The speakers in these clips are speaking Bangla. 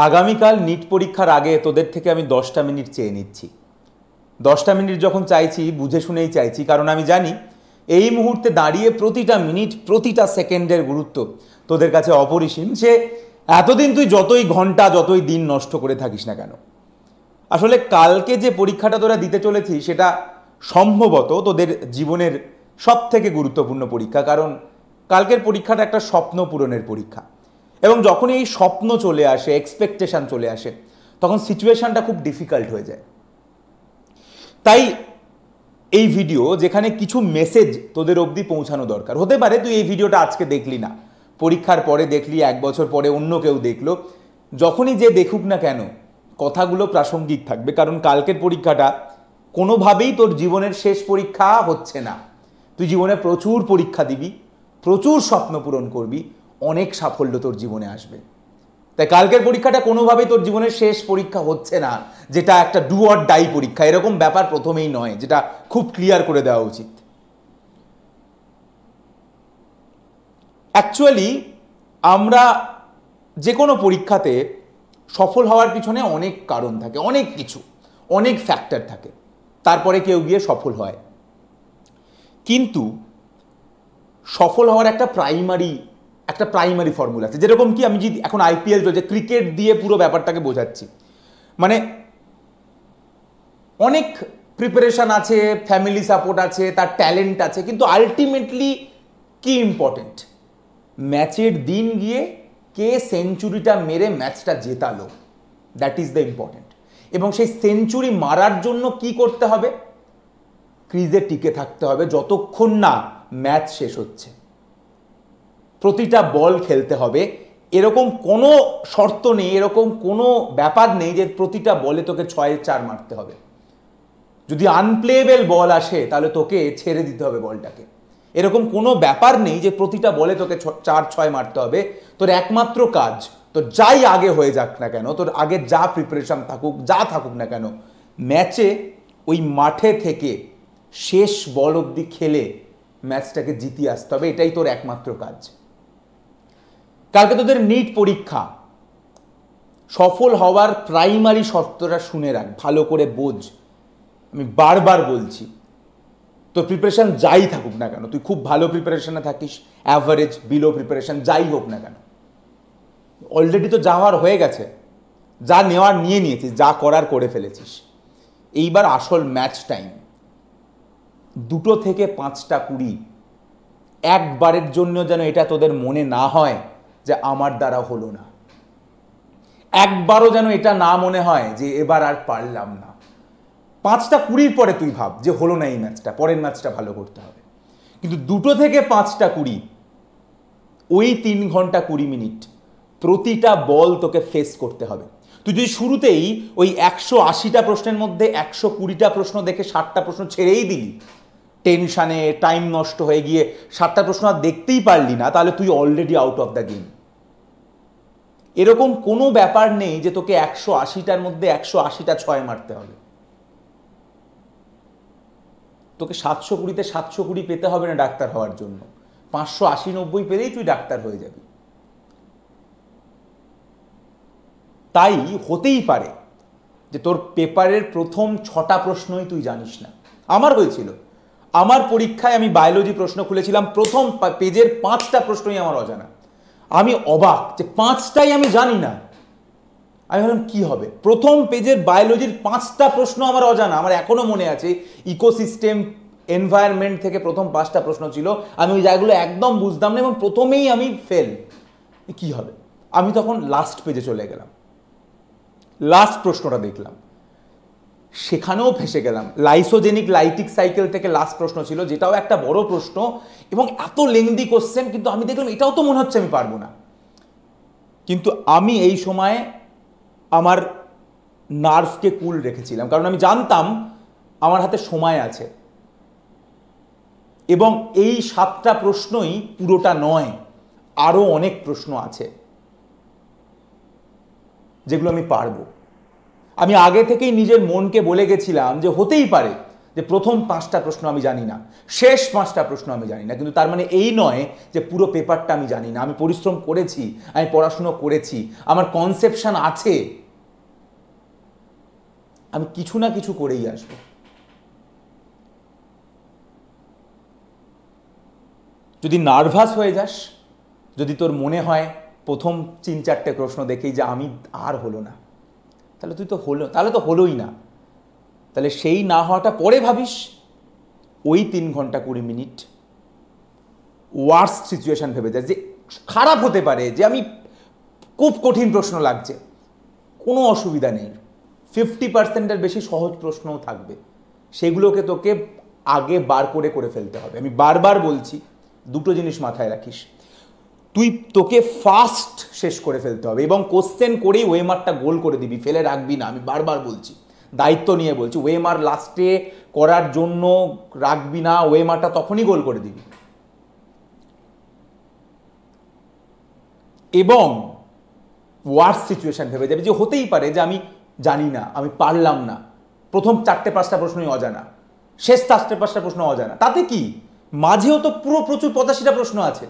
আগামীকাল নিট পরীক্ষার আগে তোদের থেকে আমি 10টা মিনিট চেয়ে নিচ্ছি। 10টা মিনিট যখন চাইছি বুঝে শুনেই চাইছি, কারণ আমি জানি এই মুহূর্তে দাঁড়িয়ে প্রতিটা মিনিট প্রতিটা সেকেন্ডের গুরুত্ব তোদের কাছে অপরিসীম। সে এতদিন তুই যতই ঘন্টা যতই দিন নষ্ট করে থাকিস না কেন, আসলে কালকে যে পরীক্ষাটা তোরা দিতে চলেছিস সেটা সম্ভবত তোদের জীবনের সব থেকে গুরুত্বপূর্ণ পরীক্ষা, কারণ কালকের পরীক্ষাটা একটা স্বপ্ন পূরণের পরীক্ষা। এবং যখনই এই স্বপ্ন চলে আসে, এক্সপেকটেশন চলে আসে, তখন সিচুয়েশনটা খুব ডিফিকাল্ট হয়ে যায়। তাই এই ভিডিও যেখানে কিছু মেসেজ তোদের অবধি পৌঁছানো দরকার। হতে পারে তুই এই ভিডিওটা আজকে দেখলি না, পরীক্ষার পরে দেখলি, 1 বছর পরে অন্য কেউ দেখলো, যখনই যে দেখুক না কেন কথাগুলো প্রাসঙ্গিক থাকবে, কারণ কালকের পরীক্ষাটা কোনোভাবেই তোর জীবনের শেষ পরীক্ষা হচ্ছে না। তুই জীবনে প্রচুর পরীক্ষা দিবি, প্রচুর স্বপ্ন পূরণ করবি, অনেক সাফল্য তোর জীবনে আসবে। তাই কালকের পরীক্ষাটা কোনোভাবেই তোর জীবনের শেষ পরীক্ষা হচ্ছে না, যেটা একটা ডু অর ডাই পরীক্ষা, এরকম ব্যাপার প্রথমেই নয়, যেটা খুব ক্লিয়ার করে দেওয়া উচিত। অ্যাকচুয়ালি আমরা যে কোনো পরীক্ষাতে সফল হওয়ার পিছনে অনেক কারণ থাকে, অনেক কিছু, অনেক ফ্যাক্টর থাকে, তারপরে কেউ গিয়ে সফল হয়। কিন্তু সফল হওয়ার একটা প্রাইমারি ফর্মুলা আছে। যেরকম কি আমি যদি এখন আইপিএল চলছে, ক্রিকেট দিয়ে পুরো ব্যাপারটাকে বোঝাচ্ছি, মানে অনেক প্রিপারেশন আছে, ফ্যামিলি সাপোর্ট আছে, তার ট্যালেন্ট আছে, কিন্তু আলটিমেটলি কি ইম্পর্টেন্ট? ম্যাচের দিন গিয়ে কে সেঞ্চুরিটা মেরে ম্যাচটা জেতালো, দ্যাট ইজ দ্য ইম্পর্টেন্ট। এবং সেই সেঞ্চুরি মারার জন্য কি করতে হবে? ক্রিজে টিকে থাকতে হবে যতক্ষণ না ম্যাচ শেষ হচ্ছে। প্রতিটা বল খেলতে হবে, এরকম কোনো শর্ত নেই, এরকম কোনো ব্যাপার নেই যে প্রতিটা বলে তোকে 6-4 মারতে হবে। যদি আনপ্লেয়েবল বল আসে তাহলে তোকে ছেড়ে দিতে হবে বলটাকে। এরকম কোনো ব্যাপার নেই যে প্রতিটা বলে তোকে 4-6 মারতে হবে। তোর একমাত্র কাজ, তোর যাই আগে হয়ে যাক না কেন, তোর আগে যা প্রিপারেশন থাকুক, যা থাকুক না কেন, ম্যাচে ওই মাঠে থেকে শেষ বল অবধি খেলে ম্যাচটাকে জিতিয়ে আসতে হবে, এটাই তোর একমাত্র কাজ। কালকে তোদের নিট পরীক্ষা, সফল হওয়ার প্রাইমারি শর্তটা শুনে রাখ, ভালো করে বোঝ। আমি বারবার বলছি, তোর প্রিপারেশন যাই থাকুক না কেন, তুই খুব ভালো প্রিপারেশনে থাকিস, অ্যাভারেজ, বিলো প্রিপারেশন, যাই হোক না কেন, অলরেডি তো যাওয়ার হয়ে গেছে, যা নেওয়ার নিয়ে নিয়েছিস, যা করার করে ফেলেছিস। এইবার আসল ম্যাচ টাইম, 2 থেকে 5টা 20, একবারের জন্য যেন এটা তোদের মনে না হয় যে আমার দ্বারা হলো না। একবারও যেন এটা না মনে হয় যে এবার আর পারলাম না। 5টা 20 পরে তুই ভাব যে হলো না এই ম্যাচটা, পরের ম্যাচটা ভালো করতে হবে। কিন্তু 2 থেকে 5টা 20, ওই 3 ঘন্টা 20 মিনিট প্রতিটা বল তোকে ফেস করতে হবে। তুই যদি শুরুতেই ওই 180টা প্রশ্নের মধ্যে 120টা প্রশ্ন দেখে 60টা প্রশ্ন ছেড়েই দিলি, টেনশানে টাইম নষ্ট হয়ে গিয়ে 60টা প্রশ্ন আর দেখতেই পারলি না, তাহলে তুই already out of the game. এরকম কোনো ব্যাপার নেই যে তোকে 180টার মধ্যে 180টা 6 মারতে হবে। তোকে 720তে 720 পেতে হবে না ডাক্তার হওয়ার জন্য, 580-90 পেলেই তুই ডাক্তার হয়ে যাবি। তাই হতেই পারে যে তোর পেপারের প্রথম 6টা প্রশ্নই তুই জানিস না। আমার হয়েছিল, আমার পরীক্ষায় আমি বায়োলজি প্রশ্ন খুলেছিলাম, প্রথম পেজের 5টা প্রশ্নই আমার অজানা। আমি অবাক যে 5টাই আমি জানি না। আমি ভাবলাম কি হবে, প্রথম পেজের বায়োলজির 5টা প্রশ্ন আমার অজানা। আমার এখনো মনে আছে, ইকোসিস্টেম, এনভায়রনমেন্ট থেকে প্রথম 5টা প্রশ্ন ছিল, আমি ওই জায়গাগুলো একদম বুঝতাম না এবং প্রথমেই আমি ফেল। কি হবে? আমি তখন লাস্ট পেজে চলে গেলাম, লাস্ট প্রশ্নটা দেখলাম, সেখানেও ফেসে গেলাম। লাইসোজেনিক লাইটিক সাইকেল থেকে লাস্ট প্রশ্ন ছিল, যেটাও একটা বড় প্রশ্ন এবং এত লেংদি কোশ্চেন, কিন্তু আমি দেখলাম এটাও তো মনে হচ্ছে আমি পারবো না। কিন্তু আমি এই সময়ে আমার নার্ভকে কুল রেখেছিলাম, কারণ আমি জানতাম আমার হাতে সময় আছে এবং এই 7টা প্রশ্নই পুরোটা নয়, আরও অনেক প্রশ্ন আছে যেগুলো আমি পারবো। আমি আগে থেকেই নিজের মনকে বলে গেছিলাম যে হতেই পারে যে প্রথম 5টা প্রশ্ন আমি জানি না, শেষ 5টা প্রশ্ন আমি জানি না, কিন্তু তার মানে এই নয় যে পুরো পেপারটা আমি জানি না। আমি পরিশ্রম করেছি, আমি পড়াশুনো করেছি, আমার কনসেপশন আছে, আমি কিছু না কিছু করেই আসবো। যদি নার্ভাস হয়ে যাস, যদি তোর মনে হয় প্রথম 3-4টে প্রশ্ন দেখেই যে আমি আর হলো না, তাহলে তাহলে তো হলোই না। তাহলে সেই না হওয়াটা পরে ভাবিস। ওই 3 ঘন্টা 20 মিনিট ওয়ার্স্ট সিচুয়েশন ভেবে যায়, যে খারাপ হতে পারে, যে আমি খুব কঠিন প্রশ্ন লাগছে, কোনো অসুবিধা নেই। 50%-এর বেশি সহজ প্রশ্নও থাকবে, সেগুলোকে তোকে আগে বার করে ফেলতে হবে। আমি বারবার বলছি, দুটো জিনিস মাথায় রাখিস, তোকে ফাস্ট শেষ করে ফেলতে হবে এবং কোশ্চেন করেই ওয়েমারটা গোল করে দিবি, ফেলে রাখবি না। আমি বারবার বলছি, দায়িত্ব নিয়ে বলছি, ওয়েমার লাস্টে করার জন্য রাখবি না, ওয়েমারটা তখনই গোল করে দিবি। এবং ওয়ার্স সিচুয়েশন ভেবে যাবে, যে হতেই পারে যে আমি জানি না, আমি পারলাম না, প্রথম 4-5টা প্রশ্নই অজানা, শেষ 4-5টা প্রশ্ন অজানা, তাতে কি, মাঝেও তো প্রচুর 85টা প্রশ্ন আছে।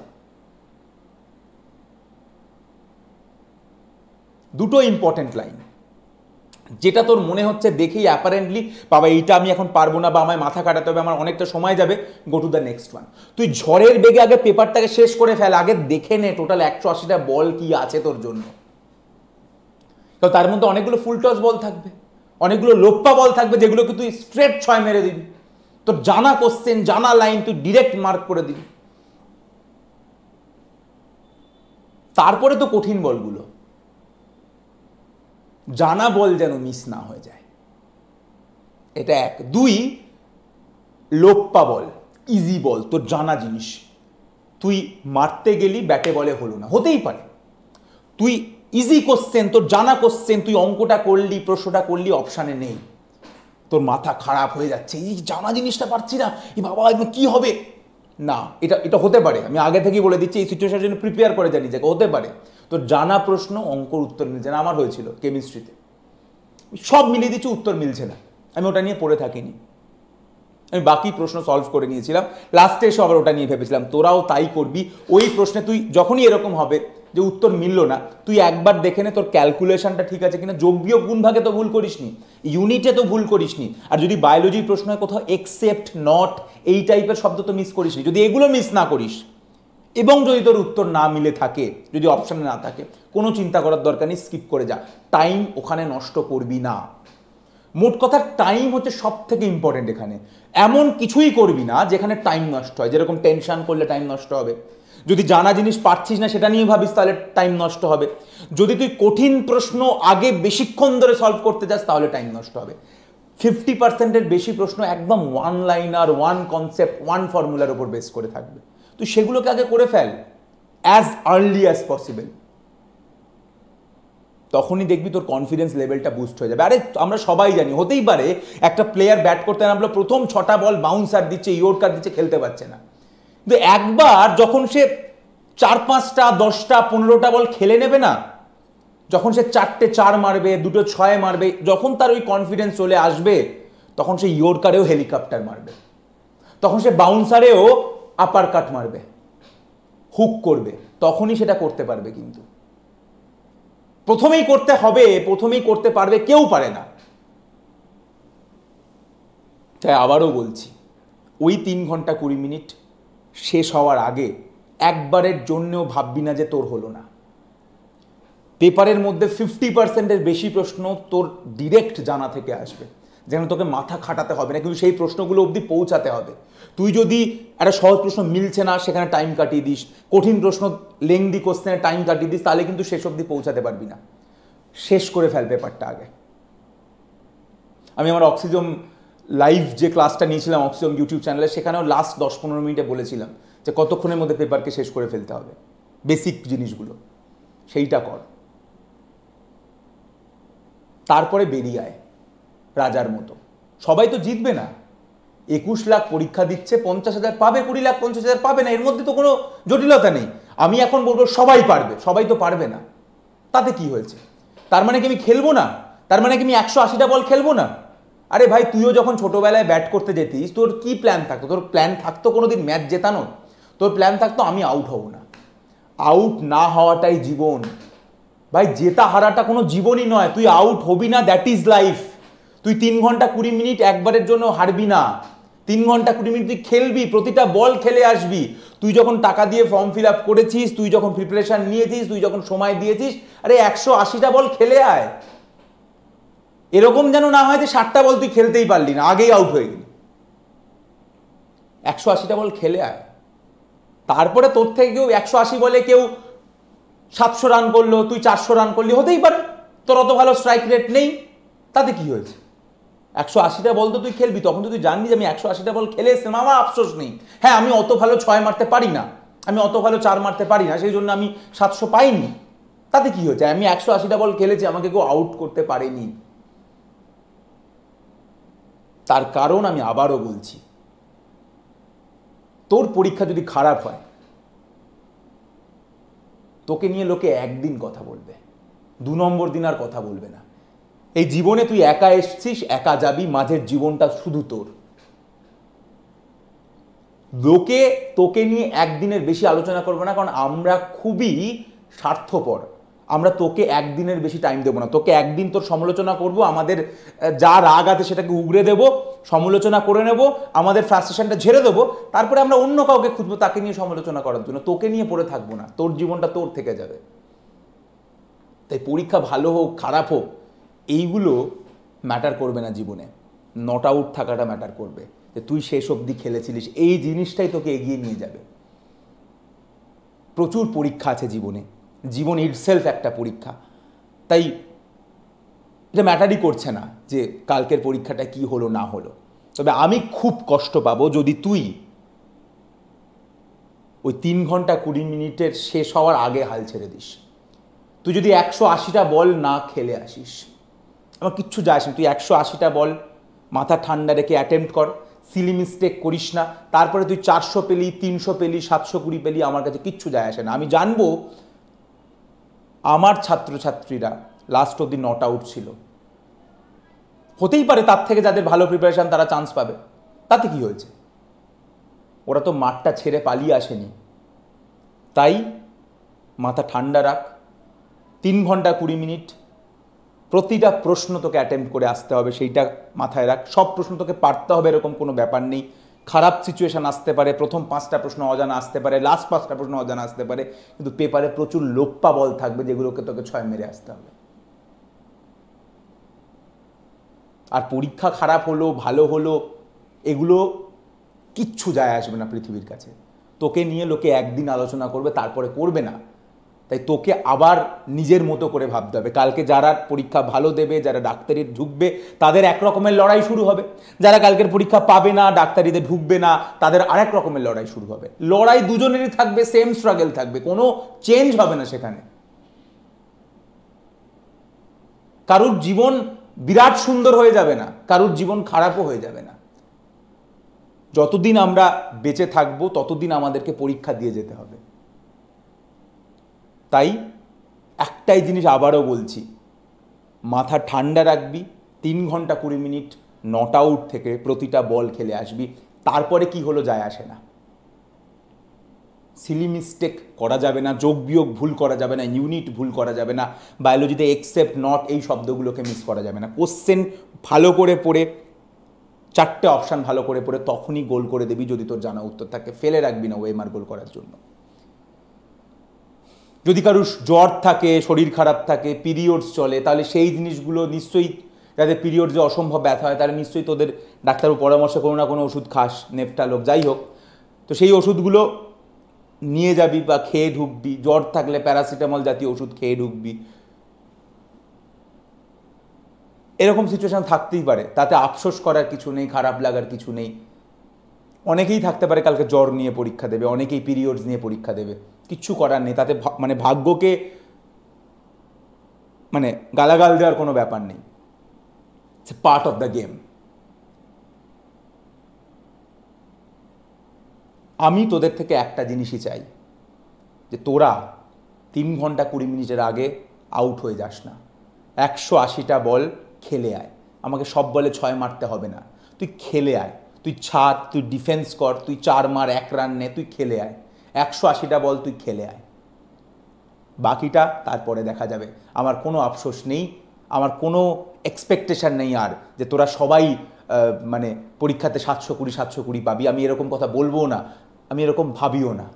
দুটো ইম্পর্টেন্ট লাইন, যেটা তোর মনে হচ্ছে দেখেই অ্যাপারেন্টলি বাবা এইটা আমি এখন পারবো না, বা আমায় মাথা কাটাতে হবে, আমার অনেকটা সময় যাবে, go to the next one. তুই ঝড়ের বেগে আগে পেপারটাকে শেষ করে ফেল, আগে দেখে নে টোটাল 180টা বল কি আছে তোর জন্য। তো তার মধ্যে অনেকগুলো ফুল টস বল থাকবে, অনেকগুলো লোপ্পা বল থাকবে, যেগুলোকে তুই স্ট্রেট 6 মেরে দিবি। তোর জানা কোশ্চেন, জানা লাইন তুই ডিরেক্ট মার্ক করে দিবি। তারপরে তো কঠিন বলগুলো, জানা বল যেন মিস না হয়ে যায়, এটা 1। 2, লোপ্পা বল, ইজি বল, তোর জানা জিনিস, তুই মারতে গেলি ব্যাটে বলে হলো না, হতেই পারে। তুই ইজি কোশ্চেন, তোর জানা কোশ্চেন, তুই অঙ্কটা করলি, প্রশ্নটা করলি, অপশানে নেই, তোর মাথা খারাপ হয়ে যাচ্ছে, এই জানা জিনিসটা পারছি না, এই বাবা কি হবে না, এটা হতে পারে। আমি আগে থেকেই বলে দিচ্ছি, এই সিচুয়েশনের জন্য প্রিপেয়ার করে জানি যে হতে পারে তোর জানা প্রশ্ন অঙ্কর উত্তর মিলছে না। আমার হয়েছিল কেমিস্ট্রিতে, সব মিলিয়ে দিচ্ছি, উত্তর মিলছে না, আমি ওটা নিয়ে পড়ে থাকিনি, আমি বাকি প্রশ্ন সলভ করে নিয়েছিলাম, লাস্টে এসে আবার ওটা নিয়ে ভেবেছিলাম। তোরাও তাই করবি। ওই প্রশ্নে তুই যখনই এরকম হবে যে উত্তর মিলল না, তুই একবার দেখে নে তোর ক্যালকুলেশনটা ঠিক আছে কিনা, যোগ বিয়োগ গুণ ভাগে তো ভুল করিসনি, ইউনিটে তো ভুল করিসনি, আর যদি বায়োলজির প্রশ্ন হয় কোথাও এক্সেপ্ট, নট, এই টাইপের শব্দ তো মিস করিসনি। যদি এগুলো মিস না করিস এবং যদি তোর উত্তর না মিলে থাকে, যদি অপশানে না থাকে, কোনো চিন্তা করার দরকার নেই, স্কিপ করে যা, টাইম ওখানে নষ্ট করবি না। মোট কথা টাইম হচ্ছে সব থেকে ইম্পর্টেন্ট এখানে। এমন কিছুই করবি না যেখানে টাইম নষ্ট হয়, যেরকম টেনশন করলে টাইম নষ্ট হবে, যদি জানা জিনিস পারছিস না সেটা নিয়ে ভাবিস তাহলে টাইম নষ্ট হবে, যদি তুই কঠিন প্রশ্ন আগে বেশিক্ষণ ধরে সলভ করতে যাস তাহলে টাইম নষ্ট হবে। 50%-এর বেশি প্রশ্ন একদম one liner, one concept, one ফর্মুলার উপর বেস করে থাকবে। তুই সেগুলোকে আগে করে ফেল অ্যাজ আর্লি অ্যাজ পসিবল, তখনই দেখবি তোর কনফিডেন্স লেভেলটা বুস্ট হয়ে যাবে। আরে আমরা সবাই জানি, হতেই পারে একটা প্লেয়ার ব্যাট করতে নামলো, প্রথম 6টা বল বাউন্সার দিচ্ছে, ইয়র্কার দিচ্ছে, খেলতে পারছে না, কিন্তু একবার যখন সে 4-5টা 10টা 15টা বল খেলে নেবে না, যখন সে 4টে 4 মারবে, 2টো 6 মারবে, যখন তার ওই কনফিডেন্স চলে আসবে, তখন সে ইয়র্কারেও হেলিকপ্টার মারবে, তখন সে বাউন্সারেও আপার কাট মারবে, হুক করবে, তখনই সেটা করতে পারবে। কিন্তু প্রথমেই করতে হবে, প্রথমেই করতে পারবে কেউ পারে না। তাই আবারও বলছি, ওই 3 ঘন্টা 20 মিনিট শেষ হওয়ার আগে একবারের জন্যও ভাববি না যে তোর হলো না। পেপারের মধ্যে 50%-এর বেশি প্রশ্ন তোর ডিরেক্ট জানা থেকে আসবে, যেখানে তোকে মাথা খাটাতে হবে না, কিন্তু সেই প্রশ্নগুলো অবধি পৌঁছাতে হবে। তুই যদি একটা সহজ প্রশ্ন মিলছে না সেখানে টাইম কাটিয়ে দিস, কঠিন প্রশ্ন লেংদি কোশ্চেনে টাইম কাটিয়ে দিস, তাহলে কিন্তু শেষ অবধি পৌঁছাতে পারবি না। শেষ করে ফেল পেপারটা আগে। আমি আমার অক্সিজম লাইভ যে ক্লাসটা নিয়েছিলাম অক্সিজম ইউটিউব চ্যানেলে, সেখানেও লাস্ট 10-15 মিনিটে বলেছিলাম যে কতক্ষণের মধ্যে পেপারকে শেষ করে ফেলতে হবে, বেসিক জিনিসগুলো সেইটা কর, তারপরে বেরিয়ে আয় রাজার মতো। সবাই তো জিতবে না, 21 লাখ পরীক্ষা দিচ্ছে, 50,000 পাবে, 20 লাখ 50,000 পাবে না, এর মধ্যে তো কোনো জটিলতা নেই। আমি এখন বলবো সবাই পারবে, সবাই তো পারবে না, তাতে কি হয়েছে? তার মানে কি আমি খেলবো না? তার মানে কি আমি 180টা বল খেলবো না? আরে ভাই, তুইও যখন ছোটবেলায় ব্যাট করতে যেতিস, তোর কি প্ল্যান থাকতো? তোর প্ল্যান থাকতো কোনোদিন ম্যাচ জেতানোর? তোর প্ল্যান থাকতো আমি আউট হব না। আউট না হওয়াটাই জীবন ভাই। জেতা হারাটা কোনো জীবনই নয়। তুই আউট হবি না, দ্যাট ইজ লাইফ। তুই 3 ঘন্টা 20 মিনিট একবারের জন্য হারবি না। 3 ঘন্টা 20 মিনিট তুই খেলবি, প্রতিটা বল খেলে আসবি। তুই যখন টাকা দিয়ে ফর্ম ফিল আপ করেছিস, তুই যখন প্রিপারেশন নিয়েছিস, তুই যখন সময় দিয়েছিস, আরে 180টা বল খেলে আয়। এরকম যেন না হয় যে 60টা বল তুই খেলতেই পারলি না, আগেই আউট হয়ে গেলি। 180টা বল খেলে আয়। তারপরে তোর থেকে কেউ 180 বলে কেউ 700 রান করলো, তুই 400 রান করলি, হতেই পারে। তোর অত ভালো স্ট্রাইক রেট নেই, তাতে কি হয়েছে? 180টা বল তো তুই খেলবি, তখন তো তুই জানবি যে আমি 180টা বল খেলে এসেছি, আমার আফসোস নেই। হ্যাঁ, আমি অত ভালো 6 মারতে পারি না, আমি অত ভালো 4 মারতে পারি না, সেই জন্য আমি 700 পাইনি, তাতে কি হয়েছে? আমি 180টা বল খেলেছি, আমাকে কেউ আউট করতে পারেনি। তার কারণ আমি আবারও বলছি, তোর পরীক্ষা যদি খারাপ হয়, তোকে নিয়ে লোকে একদিন কথা বলবে, 2 নম্বর দিন আর কথা বলবে না। এই জীবনে তুই একা এসছিস, একা যাবি, মাঝের জীবনটা শুধু তোর। লোকে তোকে নিয়ে একদিনের বেশি আলোচনা করবে না, কারণ আমরা খুবই স্বার্থপর। আমরা তোকে একদিনের বেশি টাইম দেবো না। তোকে একদিন তোর সমালোচনা করব, আমাদের যা রাগ আছে সেটাকে উগড়ে দেবো, সমালোচনা করে নেব, আমাদের ফ্রাস্ট্রেশনটা ঝেড়ে দেবো, তারপরে আমরা অন্য কাউকে খুঁজবো তাকে নিয়ে সমালোচনা করার জন্য। তোকে নিয়ে পড়ে থাকবো না, তোর জীবনটা তোর থেকে যাবে। তাই পরীক্ষা ভালো হোক খারাপ হোক, এইগুলো ম্যাটার করবে না জীবনে। নট আউট থাকাটা ম্যাটার করবে, যে তুই শেষ অবধি খেলেছিলিস, এই জিনিসটাই তোকে এগিয়ে নিয়ে যাবে। প্রচুর পরীক্ষা আছে জীবনে, জীবন ইটসেলফ একটা পরীক্ষা। তাই এটা ম্যাটারই করছে না যে কালকের পরীক্ষাটা কি হলো না হলো। তবে আমি খুব কষ্ট পাবো যদি তুই ওই 3 ঘন্টা 20 মিনিটের শেষ হওয়ার আগে হাল ছেড়ে দিস। তুই যদি 180টা বল না খেলে আসিস, আমার কিচ্ছু যায় আসে না। তুই 180টা বল মাথা ঠান্ডা রেখে অ্যাটেম্প্ট কর, সিলি মিস্টেক করিস না। তারপরে তুই 400 পেলি, 300 পেলি, 720 পেলি, আমার কাছে কিচ্ছু যায় আসে না। আমি জানবো আমার ছাত্রছাত্রীরা লাস্ট অবধি নট আউট ছিল। হতেই পারে তার থেকে যাদের ভালো প্রিপারেশন তারা চান্স পাবে, তাতে কি হয়েছে? ওরা তো মাঠটা ছেড়ে পালিয়ে আসেনি। তাই মাথা ঠান্ডা রাখ, 3 ঘন্টা 20 মিনিট প্রতিটা প্রশ্ন তোকে অ্যাটেম্প্ট করে আসতে হবে, সেইটা মাথায় রাখ। সব প্রশ্ন তোকে পারতে হবে এরকম কোনো ব্যাপার নেই। খারাপ সিচুয়েশান আসতে পারে, প্রথম 5টা প্রশ্ন অজানা আসতে পারে, লাস্ট 5টা প্রশ্ন অজানা আসতে পারে, কিন্তু পেপারে প্রচুর লোপ্পা বল থাকবে যেগুলোকে তোকে 6 মেরে আসতে হবে। আর পরীক্ষা খারাপ হলো ভালো হলো এগুলো কিচ্ছু যায় আসবে না পৃথিবীর কাছে। তোকে নিয়ে লোকে একদিন আলোচনা করবে, তারপরে করবে না। তাই তোকে আবার নিজের মতো করে ভাবতে হবে। কালকে যারা পরীক্ষা ভালো দেবে, যারা ডাক্তারি ঢুকবে, তাদের এক রকমের লড়াই শুরু হবে। যারা কালকের পরীক্ষা পাবে না, ডাক্তারিতে ঢুকবে না, তাদের আরেক রকমের লড়াই শুরু হবে। লড়াই দুজনেরই থাকবে, সেম স্ট্রাগল থাকবে, কোনো চেঞ্জ হবে না সেখানে। কারুর জীবন বিরাট সুন্দর হয়ে যাবে না, কারুর জীবন খারাপও হয়ে যাবে না। যতদিন আমরা বেঁচে থাকবো ততদিন আমাদেরকে পরীক্ষা দিয়ে যেতে হবে। তাই একটাই জিনিস আবারও বলছি, মাথা ঠান্ডা রাখবি, 3 ঘন্টা 20 মিনিট নট আউট থেকে প্রতিটা বল খেলে আসবি। তারপরে কি হলো যায় আসে না। সিলি মিস্টেক করা যাবে না, যোগ বিয়োগ ভুল করা যাবে না, ইউনিট ভুল করা যাবে না, বায়োলজিতে এক্সেপ্ট নট এই শব্দগুলোকে মিস করা যাবে না। কোশ্চেন ভালো করে পড়ে, 4টে অপশান ভালো করে পড়ে তখনই গোল করে দেবি যদি তোর জানা উত্তর থাকে। ফেলে রাখবি না ওএমআর গোল করার জন্য। যদি কারুর জ্বর থাকে, শরীর খারাপ থাকে, পিরিয়ডস চলে, তাহলে সেই জিনিসগুলো নিশ্চয়ই, যাদের পিরিয়ডসে অসম্ভব ব্যথা হয় তাহলে নিশ্চয়ই তোদের ডাক্তারের পরামর্শ কোনো না কোনো ওষুধ খাস, নেপটাল হোক, যাই হোক। তো সেই ওষুধগুলো নিয়ে যাবি বা খেয়ে ঢুকবি। জ্বর থাকলে প্যারাসিটামল জাতীয় ওষুধ খেয়ে ঢুকবি। এরকম সিচুয়েশান থাকতেই পারে, তাতে আফসোস করার কিছু নেই, খারাপ লাগার কিছু নেই। অনেকেই থাকতে পারে কালকে জ্বর নিয়ে পরীক্ষা দেবে, অনেকেই পিরিয়ডস নিয়ে পরীক্ষা দেবে, কিচ্ছু করার নেই। তাতে মানে ভাগ্যকে মানে গালাগাল দেওয়ার কোনো ব্যাপার নেই। It's a part of the game. আমি তোদের থেকে একটা জিনিসই চাই, যে তোরা 3 ঘন্টা 20 মিনিটের আগে আউট হয়ে যাস না। 180টা বল খেলে আয়। আমাকে সব বলে 6 মারতে হবে না, তুই খেলে আয়, তুই ছাড়, তুই ডিফেন্স কর, তুই 4 মার 1 রান নে, তুই খেলে আয়, 180টা বল তুই খেলে আয়, বাকিটা তারপরে দেখা যাবে। আমার কোনো আফসোস নেই, আমার কোনো এক্সপেকটেশন নেই আর যে তোরা সবাই মানে পরীক্ষাতে 720 পাবি, আমি এরকম কথা বলবো না, আমি এরকম ভাবিও না।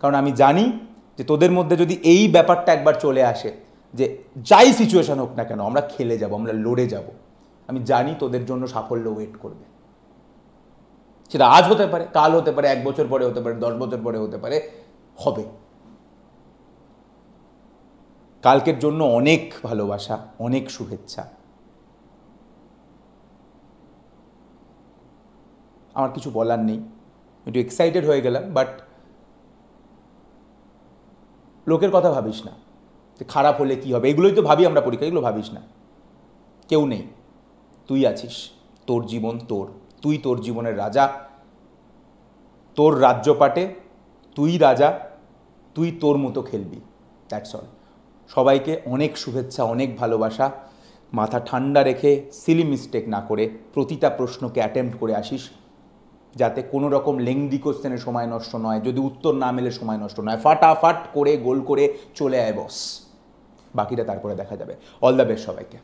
কারণ আমি জানি যে তোদের মধ্যে যদি এই ব্যাপারটা একবার চলে আসে যে যাই সিচুয়েশন হোক না কেন আমরা খেলে যাব, আমরা লড়ে যাব, আমি জানি তোদের জন্য সাফল্য ওয়েট করবে। সেটা আজ হতে পারে, কাল হতে পারে, 1 বছর পরে হতে পারে, 10 বছর পরে হতে পারে, হবে। কালকের জন্য অনেক ভালোবাসা, অনেক শুভেচ্ছা। আমার কিছু বলার নেই, একটু এক্সাইটেড হয়ে গেলাম, বাট লোকের কথা ভাবিস না যে খারাপ হলে কি হবে, এগুলোই তো ভাবি আমরা পরীক্ষা, এগুলো ভাবিস না। কেউ নেই, তুই আছিস, তোর জীবন তোর, তুই তোর জীবনের রাজা, তোর রাজ্যপাটে তুই রাজা, তুই তোর মতো খেলবি, দ্যাটস অল। সবাইকে অনেক শুভেচ্ছা, অনেক ভালোবাসা। মাথা ঠান্ডা রেখে সিলি মিস্টেক না করে প্রতিটা প্রশ্নকে অ্যাটেম্প্ট করে আসিস, যাতে কোনো রকম লেংদি কোশ্চেনে সময় নষ্ট নয়, যদি উত্তর না মেলে সময় নষ্ট নয়, ফাটাফাট করে গোল করে চলে আয় বস, বাকিটা তারপরে দেখা যাবে। অল দ্য বেস্ট সবাইকে।